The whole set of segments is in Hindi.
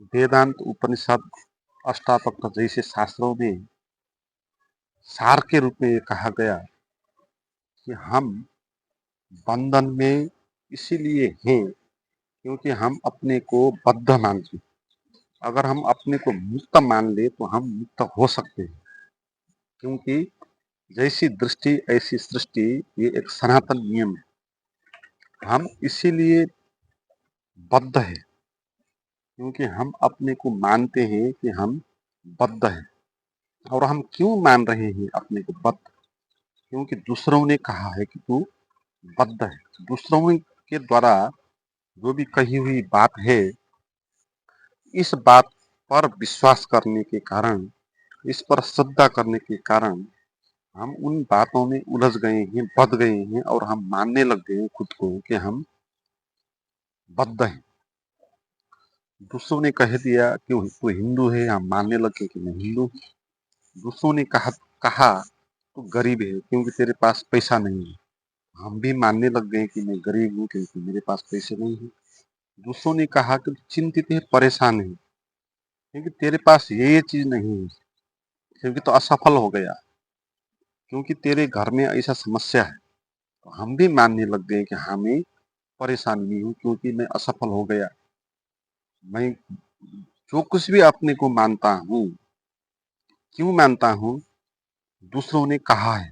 वेदांत, उपनिषद, अष्टावक्र जैसे शास्त्रों में सार के रूप में ये कहा गया कि हम बंधन में इसीलिए हैं क्योंकि हम अपने को बद्ध मानते हैं। अगर हम अपने को मुक्त मान ले तो हम मुक्त हो सकते हैं, क्योंकि जैसी दृष्टि ऐसी सृष्टि, ये एक सनातन नियम है। हम इसीलिए बद्ध है क्योंकि हम अपने को मानते हैं कि हम बद्ध हैं। और हम क्यों मान रहे हैं अपने को बद्ध? क्योंकि दूसरों ने कहा है कि तू बद्ध है। दूसरों के द्वारा जो भी कही हुई बात है, इस बात पर विश्वास करने के कारण, इस पर श्रद्धा करने के कारण हम उन बातों में उलझ गए हैं, बंध गए हैं और हम मानने लग गए हैं खुद को कि हम बद्ध हैं। दूसरों ने कह दिया कि तू हिंदू है, हम मानने लगे कि मैं हिंदू हूँ। दूसरों ने कहा तू गरीब है क्योंकि तेरे पास पैसा नहीं है, हम भी मानने लग गए कि मैं गरीब हूँ क्योंकि मेरे पास पैसे नहीं है। दूसरों ने कहा कि तू चिंतित है, परेशान है क्योंकि तेरे पास ये चीज नहीं है, क्योंकि तो असफल हो गया, क्योंकि तेरे घर में ऐसा समस्या है। तो हम भी मानने लग गए कि हाँ, मैं परेशान भी हूँ क्योंकि मैं असफल हो गया। मैं जो कुछ भी अपने को मानता हूँ, क्यों मानता हूँ? दूसरों ने कहा है।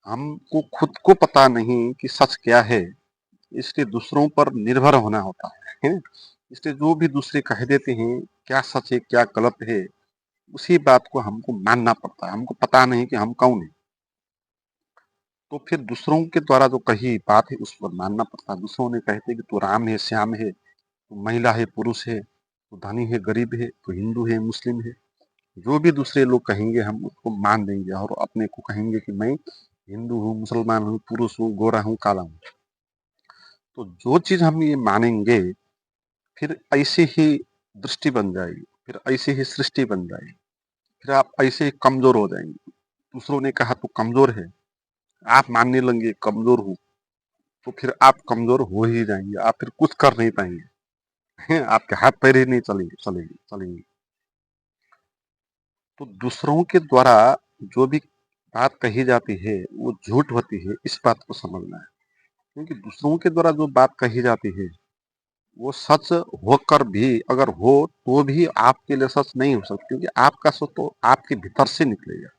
हमको खुद को पता नहीं कि सच क्या है, इसलिए दूसरों पर निर्भर होना होता है। इसलिए जो भी दूसरे कह देते हैं क्या सच है क्या गलत है, उसी बात को हमको मानना पड़ता है। हमको पता नहीं कि हम कौन है, तो फिर दूसरों के द्वारा जो कही बात है उस पर मानना पड़ता है। दूसरों ने कहते कि तू राम है, श्याम है, तू महिला है, पुरुष है, तू धनी है, गरीब है, तू हिंदू है, मुस्लिम है। जो भी दूसरे लोग कहेंगे हम उसको मान देंगे और अपने को कहेंगे कि मैं हिंदू हूँ, मुसलमान हूँ, पुरुष हूँ, गोरा हूँ, काला हूँ। तो जो चीज हम ये मानेंगे, फिर ऐसे ही दृष्टि बन जाएगी, फिर ऐसे ही सृष्टि बन जाएगी, फिर आप ऐसे ही कमजोर हो जाएंगे। दूसरों ने कहा तू कमजोर है, आप मानने लगेंगे कमजोर हूँ, तो फिर आप कमजोर हो ही जाएंगे, आप फिर कुछ कर नहीं पाएंगे। आपके हाथ पैर ही नहीं चलेंगे। तो दूसरों के द्वारा जो भी बात कही जाती है वो झूठ होती है, इस बात को समझना है। क्योंकि दूसरों के द्वारा जो बात कही जाती है वो सच होकर भी, अगर हो तो भी आपके लिए सच नहीं हो सकती, क्योंकि आपका सच तो आपके भीतर से निकलेगा।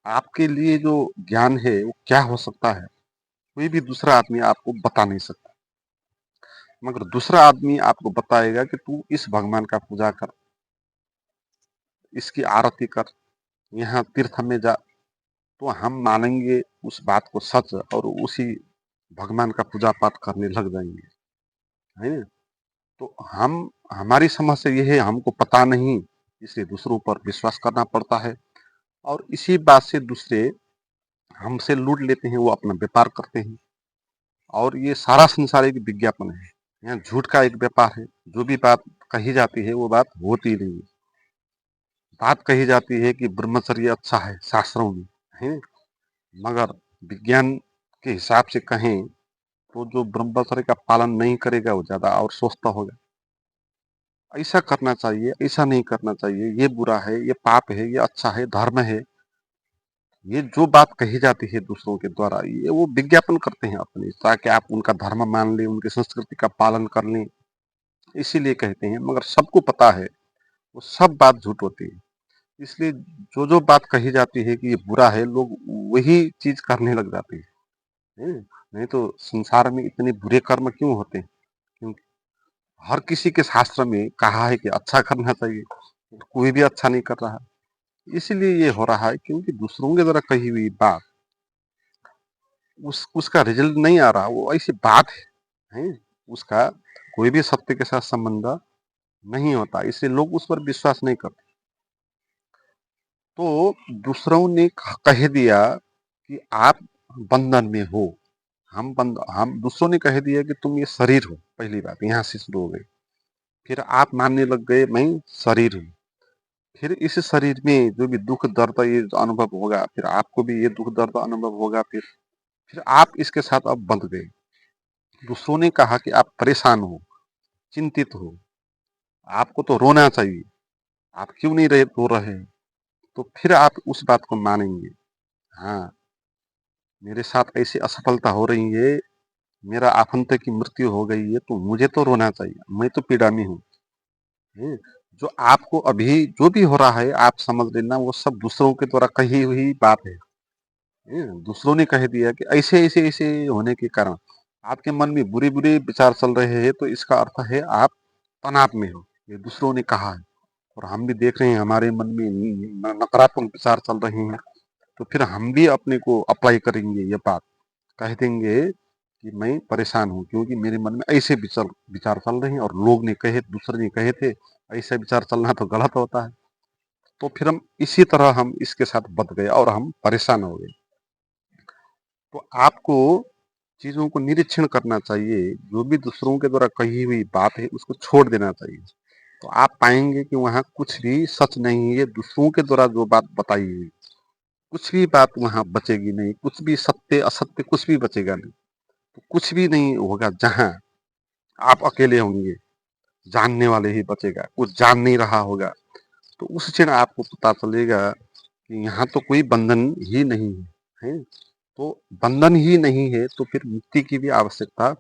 आपके लिए जो ज्ञान है वो क्या हो सकता है, कोई भी दूसरा आदमी आपको बता नहीं सकता। मगर दूसरा आदमी आपको बताएगा कि तू इस भगवान का पूजा कर, इसकी आरती कर, यहाँ तीर्थ में जा, तो हम मानेंगे उस बात को सच और उसी भगवान का पूजा पाठ करने लग जाएंगे, है ना? तो हम, हमारी समझ से यह है हमको पता नहीं, इसलिए दूसरों पर विश्वास करना पड़ता है। और इसी बात से दूसरे हमसे लूट लेते हैं, वो अपना व्यापार करते हैं। और ये सारा संसार एक विज्ञापन है, यहाँ झूठ का एक व्यापार है। जो भी बात कही जाती है वो बात होती नहीं है। बात कही जाती है कि ब्रह्मचर्य अच्छा है शास्त्रों में, है, मगर विज्ञान के हिसाब से कहें तो जो ब्रह्मचर्य का पालन नहीं करेगा वो ज्यादा और स्वस्थ होगा। ऐसा करना चाहिए, ऐसा नहीं करना चाहिए, ये बुरा है, ये पाप है, ये अच्छा है, धर्म है। ये जो बात कही जाती है दूसरों के द्वारा, ये वो विज्ञापन करते हैं अपने, ताकि आप उनका धर्म मान लें, उनकी संस्कृति का पालन कर लें, इसीलिए कहते हैं। मगर सबको पता है वो सब बात झूठ होती है। इसलिए जो जो बात कही जाती है कि ये बुरा है, लोग वही चीज करने लग जाते हैं। नहीं तो संसार में इतने बुरे कर्म क्यों होते हैं? क्योंकि हर किसी के शास्त्र में कहा है कि अच्छा करना चाहिए, कोई भी अच्छा नहीं कर रहा। इसीलिए ये हो रहा है क्योंकि दूसरों के द्वारा कही हुई बात, उसका रिजल्ट नहीं आ रहा, वो ऐसी बात है, उसका कोई भी सत्य के साथ संबंध नहीं होता, इसलिए लोग उस पर विश्वास नहीं करते। तो दूसरों ने कह दिया कि आप बंधन में हो, हम दूसरों ने कह दिया कि तुम ये शरीर हो, पहली बात यहाँ से शुरू हो गई। फिर आप मानने लग गए मैं शरीर हूँ। फिर इस शरीर में जो भी दुख दर्द ये जो अनुभव होगा, फिर आपको भी ये दुख दर्द अनुभव होगा। फिर आप इसके साथ अब बंध गए। दूसरों ने कहा कि आप परेशान हो, चिंतित हो, आपको तो रोना चाहिए, आप क्यों नहीं रो रहे? तो फिर आप उस बात को मानेंगे। हाँ, मेरे साथ ऐसी असफलता हो रही है, मेरा आपन्त की मृत्यु हो गई है, तो मुझे तो रोना चाहिए, मैं तो पीड़ा में हूँ। हैं? जो आपको अभी जो भी हो रहा है, आप समझ लेना वो सब दूसरों के द्वारा कही हुई बात है। दूसरों ने कह दिया कि ऐसे होने के कारण आपके मन में बुरे-बुरे विचार चल रहे हैं, तो इसका अर्थ है आप तनाव में हो। ये दूसरों ने कहा है और हम भी देख रहे हैं हमारे मन में नकारात्मक विचार चल रहे हैं, तो फिर हम भी अपने को अप्लाई करेंगे ये बात। कह देंगे कि मैं परेशान हूँ क्योंकि मेरे मन में ऐसे विचार विचार चल रहे हैं और लोग ने कहे, दूसरे ने कहे थे, ऐसा विचार चलना तो गलत होता है। तो फिर हम इसी तरह हम इसके साथ बंध गए और हम परेशान हो गए। तो आपको चीज़ों को निरीक्षण करना चाहिए, जो भी दूसरों के द्वारा कही हुई बात है उसको छोड़ देना चाहिए। तो आप पाएँगे कि वहाँ कुछ भी सच नहीं है, दूसरों के द्वारा जो बात बताई हुई, कुछ भी बात वहाँ बचेगी नहीं, कुछ भी सत्य-असत्य कुछ भी बचेगा नहीं। तो कुछ भी नहीं होगा जहाँ आप अकेले होंगे, जानने वाले ही बचेगा, कुछ जान नहीं रहा होगा, तो उस क्षण आपको पता चलेगा कि यहाँ तो कोई बंधन ही नहीं है, हैं? तो बंधन ही नहीं है तो फिर मुक्ति की भी आवश्यकता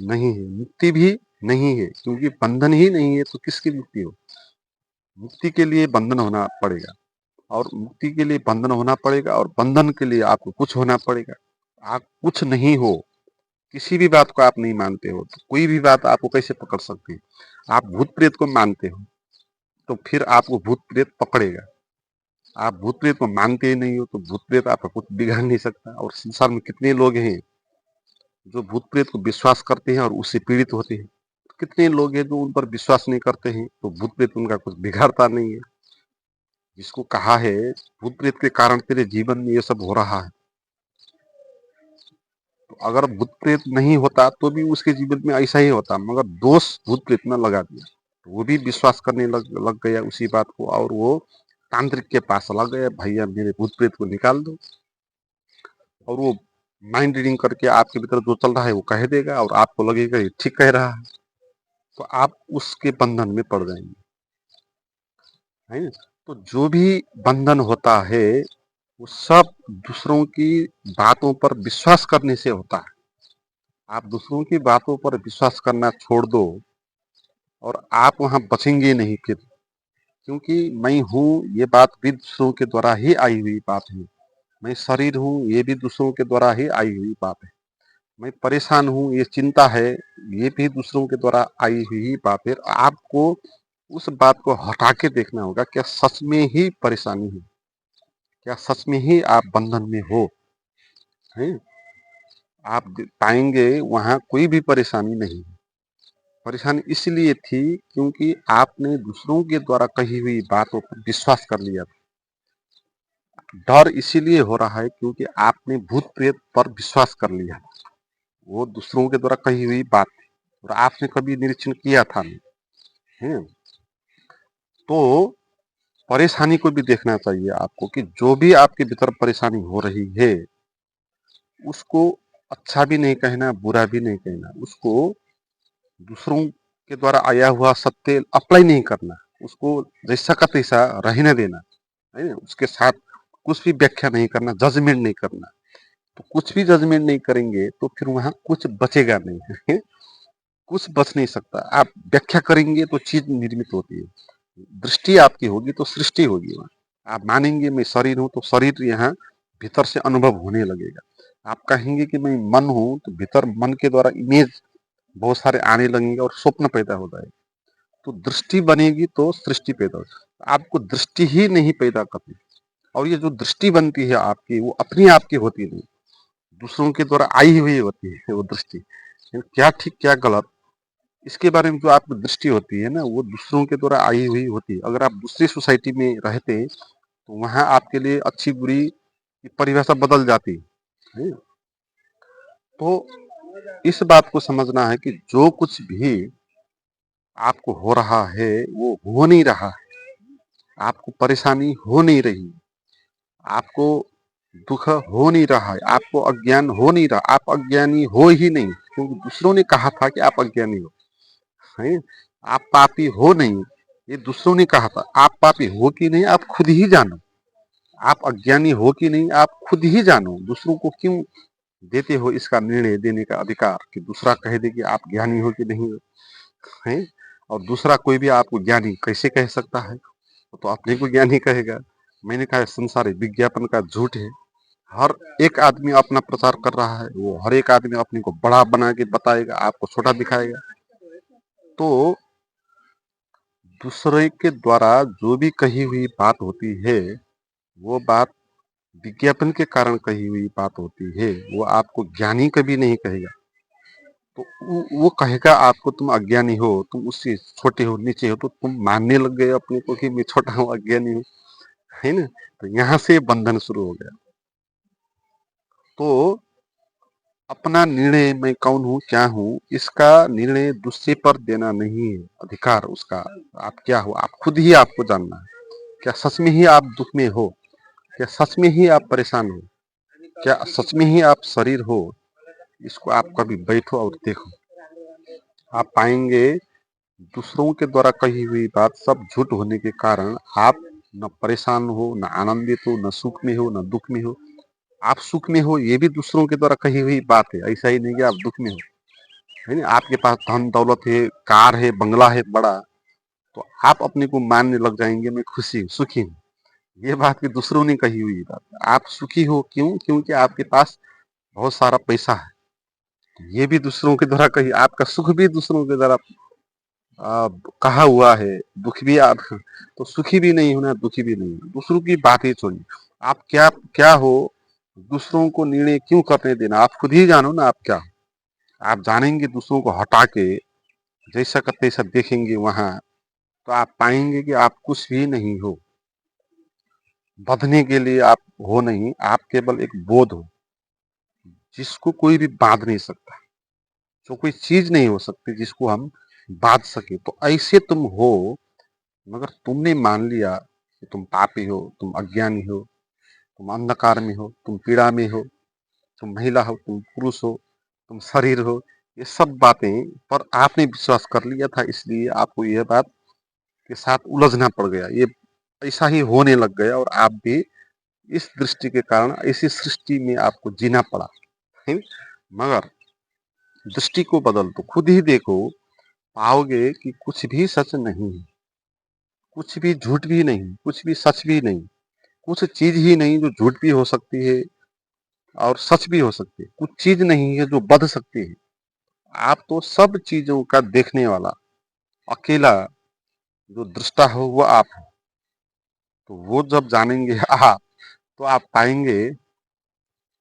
नहीं है, मुक्ति भी नहीं है क्योंकि बंधन ही नहीं है तो किसकी मुक्ति हो? मुक्ति के लिए बंधन होना पड़ेगा और मुक्ति के लिए बंधन होना पड़ेगा और बंधन के लिए आपको कुछ होना पड़ेगा। आप कुछ नहीं हो, किसी भी बात को आप नहीं मानते हो, तो कोई भी बात आपको कैसे पकड़ सकती है? आप भूत-प्रेत को मानते हो, तो फिर आपको भूत-प्रेत पकड़ेगा। आप भूत-प्रेत को मानते ही नहीं हो, तो भूत-प्रेत आपका कुछ बिगाड़ नहीं सकता और संसार में कितने लोग हैं, जो भूत-प्रेत को विश्वास करते हैं और उससे पीड़ित होते हैं। कितने लोग हैं जो उन पर विश्वास नहीं करते हैं, तो भूत-प्रेत उनका कुछ बिगाड़ता नहीं है। जिसको कहा है, भूत-प्रेत के कारण तेरे जीवन में ये सब हो रहा है। तो अगर भूत-प्रेत नहीं होता, तो भी उसके जीवन में ऐसा ही होता, मगर दोष भूत-प्रेत ने लगा दिया। तो वो भी विश्वास करने लग गया उसी बात को और वो तांत्रिक के पास चला गया, भैया मेरे भूत-प्रेत को निकाल दो और वो माइंड रीडिंग करके आपके भीतर जो चल रहा है वो कह देगा और आपको लगेगा ये ठीक कह रहा है, तो आप उसके बंधन में पड़ जाएँगे, है ना? तो जो भी बंधन होता है, वो सब दूसरों की बातों पर विश्वास करने से होता है। आप दूसरों की बातों पर विश्वास करना छोड़ दो और आप वहाँ बचेंगे नहीं फिर, क्योंकि मैं हूँ ये बात भी दूसरों के द्वारा ही आई हुई बात है। मैं शरीर हूँ ये भी दूसरों के द्वारा ही आई हुई बात है। मैं परेशान हूँ ये चिंता है ये भी दूसरों के द्वारा आई हुई बात है। आपको उस बात को हटा के देखना होगा, क्या सच में ही परेशानी है? क्या सच में ही आप बंधन में हो? हैं? आप पाएँगे वहाँ कोई भी परेशानी नहीं है। परेशानी इसलिए थी क्योंकि आपने दूसरों के द्वारा कही हुई बातों पर विश्वास कर लिया था। डर इसीलिए हो रहा है क्योंकि आपने भूत-प्रेत पर विश्वास कर लिया। वो दूसरों के द्वारा कही हुई बात थी और आपने कभी निरीक्षण किया था नहीं, हैं? तो परेशानी को भी देखना चाहिए आपको कि जो भी आपके भीतर परेशानी हो रही है, उसको अच्छा भी नहीं कहना, बुरा भी नहीं कहना। उसको दूसरों के द्वारा आया हुआ सत्य अप्लाई नहीं करना, उसको जैसा का तैसा रहने देना, है ना? उसके साथ कुछ भी व्याख्या नहीं करना, जजमेंट नहीं करना। तो कुछ भी जजमेंट नहीं करेंगे तो फिर वहाँ कुछ बचेगा नहीं, है? कुछ बच नहीं सकता। आप व्याख्या करेंगे तो चीज़ निर्मित होती है। दृष्टि आपकी होगी तो सृष्टि होगी वहाँ। आप मानेंगे मैं शरीर हूँ तो शरीर यहाँ भीतर से अनुभव होने लगेगा। आप कहेंगे कि मैं मन हूँ तो भीतर मन के द्वारा इमेज बहुत सारे आने लगेंगे और स्वप्न पैदा हो जाएगा। तो दृष्टि बनेगी तो सृष्टि पैदा होगी। आपको दृष्टि ही नहीं पैदा करनी और ये जो दृष्टि बनती है आपकी वो अपनी आप की होती नहीं, दूसरों के द्वारा आई हुई होती है वो दृष्टि। क्या ठीक क्या गलत इसके बारे में जो आपकी दृष्टि होती है ना वो दूसरों के द्वारा आई हुई होती है। अगर आप दूसरी सोसाइटी में रहते तो वहाँ आपके लिए अच्छी बुरी की परिभाषा बदल जाती है। तो इस बात को समझना है कि जो कुछ भी आपको हो रहा है वो हो नहीं रहा है, आपको परेशानी हो नहीं रही, आपको दुख हो नहीं रहा है, आपको अज्ञान हो नहीं रहा, आप अज्ञानी हो ही नहीं क्योंकि दूसरों ने कहा था कि आप अज्ञानी हो, हैं? आप पापी हो नहीं, ये दूसरों ने कहा था। आप पापी हो कि नहीं आप खुद ही जानो। आप अज्ञानी हो कि नहीं आप खुद ही जानो। दूसरों को क्यों देते हो इसका निर्णय देने का अधिकार कि दूसरा कह दे कि आप ज्ञानी हो कि नहीं हो, है? और दूसरा कोई भी आपको ज्ञानी कैसे कह सकता है? वो तो अपने को ज्ञानी कहेगा। मैंने कहा संसार विज्ञापन का झूठ है। हर एक आदमी अपना प्रचार कर रहा है, वो हर एक आदमी अपने को बड़ा बना के बताएगा, आपको छोटा दिखाएगा। तो दूसरे के द्वारा जो भी कही हुई बात होती है, वो बात विज्ञापन के कारण कही हुई बात होती है। वो आपको ज्ञानी कभी नहीं कहेगा। तो वो कहेगा आपको तुम अज्ञानी हो, तुम उससे छोटे हो, नीचे हो, तो तुम मानने लग गए अपने को कि मैं छोटा हूँ, अज्ञानी हूँ, है ना? तो यहाँ से बंधन शुरू हो गया। तो अपना निर्णय मैं कौन हूँ, क्या हूँ, इसका निर्णय दूसरे पर देना नहीं है अधिकार उसका। आप क्या हो, आप खुद ही आपको जानना है। क्या सच में ही आप दुख में हो? क्या सच में ही आप परेशान हो? क्या सच में ही आप शरीर हो? इसको आप कभी बैठो और देखो, आप पाएंगे दूसरों के द्वारा कही हुई बात सब झूठ होने के कारण आप न परेशान हो, न आनंदित हो, न सुख में हो, न दुख में हो। आप सुख में हो ये भी दूसरों के द्वारा कही हुई बात है, ऐसा ही नहीं कि आप दुख में हो, है ना? आपके पास धन दौलत है, कार है, बंगला है बड़ा, तो आप अपने को मानने लग जाएंगे मैं खुशी हूँ, सुखी हूँ। ये बात भी दूसरों ने कही हुई बात। आप सुखी हो क्यों? क्योंकि आपके पास बहुत सारा पैसा है। ये भी दूसरों के द्वारा कही, आपका सुख भी दूसरों के द्वारा कहा हुआ है। दुख भी आप तो सुखी भी नहीं होना, दुखी भी नहीं होना, दूसरों की बात ही छोड़िए। आप क्या क्या हो, दूसरों को निर्णय क्यों करने देना? आप खुद ही जानो ना आप क्या हो। आप जानेंगे दूसरों को हटा के, जैसा का तैसा देखेंगे वहां, तो आप पाएंगे कि आप कुछ भी नहीं हो। बंधने के लिए आप हो नहीं, आप केवल एक बोध हो जिसको कोई भी बांध नहीं सकता। जो कोई चीज नहीं हो सकती जिसको हम बांध सके, तो ऐसे तुम हो। मगर तुमने मान लिया कि तुम पापी हो, तुम अज्ञानी हो, तुम अंधकार में हो, तुम पीड़ा में हो, तुम महिला हो, तुम पुरुष हो, तुम शरीर हो। ये सब बातें पर आपने विश्वास कर लिया था, इसलिए आपको यह बात के साथ उलझना पड़ गया। ये ऐसा ही होने लग गया और आप भी इस दृष्टि के कारण ऐसी सृष्टि में आपको जीना पड़ा, है? मगर दृष्टि को बदल दो, खुद ही देखो, पाओगे कि कुछ भी सच नहीं है, कुछ भी झूठ भी नहीं, कुछ भी सच भी नहीं। कुछ चीज ही नहीं जो झूठ भी हो सकती है और सच भी हो सकती है। कुछ चीज नहीं है जो बदल सकती है। आप तो सब चीजों का देखने वाला अकेला जो दृष्टा हो वो आप हो। तो वो जब जानेंगे आप, तो आप पाएंगे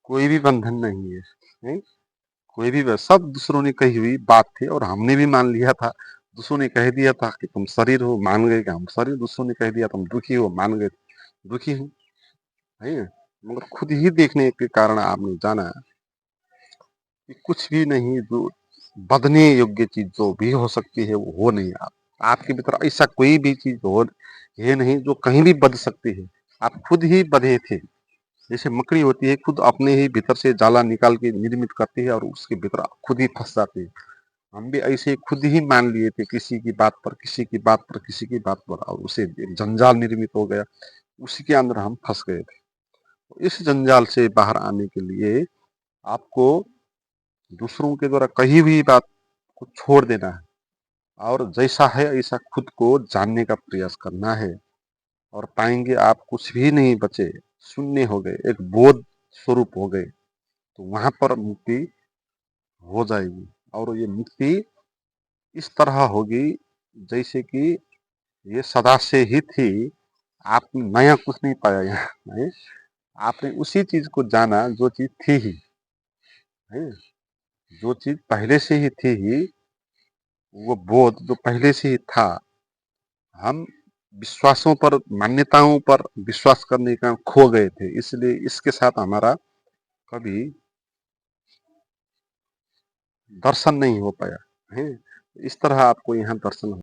कोई भी बंधन नहीं है, नहीं? कोई भी सब दूसरों ने कही हुई बात थी और हमने भी मान लिया था। दूसरों ने कह दिया था कि तुम शरीर हो, मान गए कि हम शरीर। दूसरों ने कह दिया तुम दुखी हो, मान गए दुखी हूँ, है? मगर खुद ही देखने के कारण आपने जाना कि कुछ भी नहीं, जो बदने योग्य चीज जो भी हो सकती है वो हो नहीं। आपके भीतर ऐसा कोई भी चीज हो ये नहीं जो कहीं भी बद सकती है। आप खुद ही बधे थे। जैसे मकड़ी होती है, खुद अपने ही भीतर से जाला निकाल के निर्मित करती है और उसके भीतर खुद ही फंस जाती है। हम भी ऐसे खुद ही मान लिए थे किसी की बात पर, किसी की बात पर, किसी की बात पर, और उसे एक जंजाल निर्मित हो गया। उसी के अंदर हम फंस गए थे। तो इस जंजाल से बाहर आने के लिए आपको दूसरों के द्वारा कही हुई बात को छोड़ देना है और जैसा है ऐसा खुद को जानने का प्रयास करना है। और पाएंगे आप कुछ भी नहीं बचे, शून्य हो गए, एक बोध स्वरूप हो गए। तो वहां पर मुक्ति हो जाएगी। और ये मुक्ति इस तरह होगी जैसे कि ये सदा से ही थी। आपने नया कुछ नहीं पाया यहाँ, है? आपने उसी चीज को जाना जो चीज थी ही, है? जो चीज पहले से ही थी ही, वो बोध जो पहले से ही था। हम विश्वासों पर, मान्यताओं पर विश्वास करने का खो गए थे, इसलिए इसके साथ हमारा कभी दर्शन नहीं हो पाया, है? इस तरह आपको यहाँ दर्शन